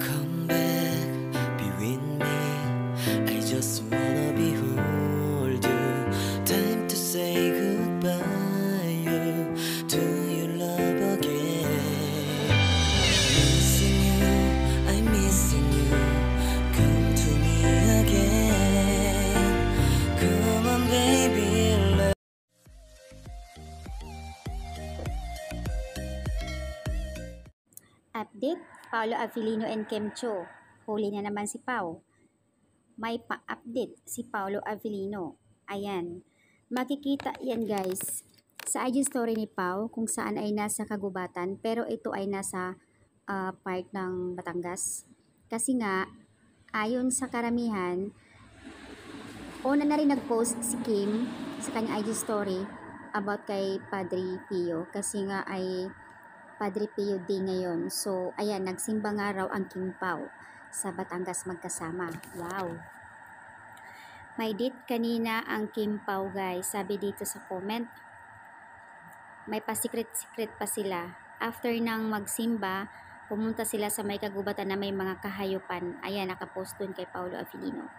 Come back, be with me. I just wanna behold you. Time to say goodbye to your love again. Missing you, I'm missing you. Come to me again. Come on, baby. Update, Paolo Avellino and Kim Cho. Huli na naman si Pao. May pa-update si Paolo Avellino. Ayan. Makikita yan guys sa IG story ni Pao kung saan ay nasa kagubatan pero ito ay nasa part ng Batangas. Kasi nga, ayon sa karamihan, una na rin nag-post si Kim sa kanyang IG story about kay Padre Pio kasi nga ay Padre Pio Day ngayon. So, ayan, nagsimba nga raw ang Kim Pao sa Batangas magkasama. Wow! May date kanina ang Kim Pao guys. Sabi dito sa comment, may pa-secret-secret pa sila. After nang magsimba, pumunta sila sa may kagubatan na may mga kahayupan. Ayan, nakapost dun kay Paolo Avellino.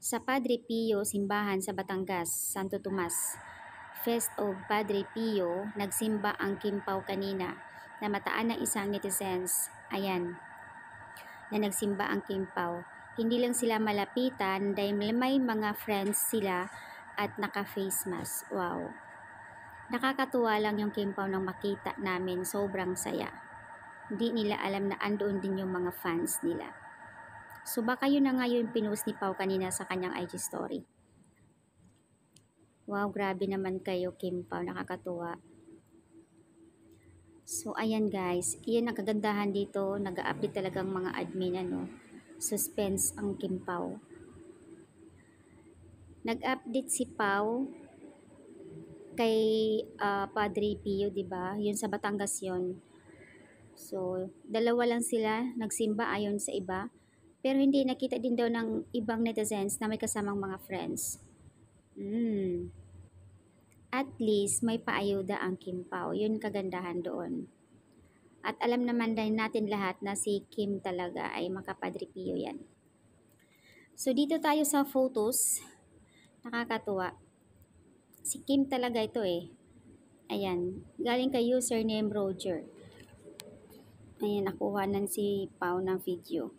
Sa Padre Pio, simbahan sa Batangas, Santo Tomas. Fest of Padre Pio, nagsimba ang Kim Pao kanina. Namataan ng isang netizens. Ayan, na nagsimba ang Kim Pao. Hindi lang sila malapitan dahil may mga friends sila at naka-face mask. Wow. Nakakatuwa lang yung Kim Pao nang makita namin. Sobrang saya. Hindi nila alam na andoon din yung mga fans nila. So baka yun na nga yung pinost ni Pao kanina sa kanyang IG story. Wow, grabe naman kayo Kim Pao, nakakatuwa. So ayan guys, iyan ang kagandahan dito, nag-a-update talagang mga admin ano. Suspense ang Kim Pao. Nag-update si Pao kay Padre Pio, 'di ba? Yun sa Batangas 'yon. So, dalawa lang sila nagsimba ayon sa iba, pero hindi nakita din daw ng ibang netizens na may kasamang mga friends. At least may paayuda ang Kim Pao. Yun kagandahan doon. At alam naman din natin lahat na si Kim talaga ay makapadre Pio yan. So dito tayo sa photos. Nakakatuwa. Si Kim talaga ito eh. Ayan. Galing kay username Roger. Ayan, nakuha nan si Pao ng video.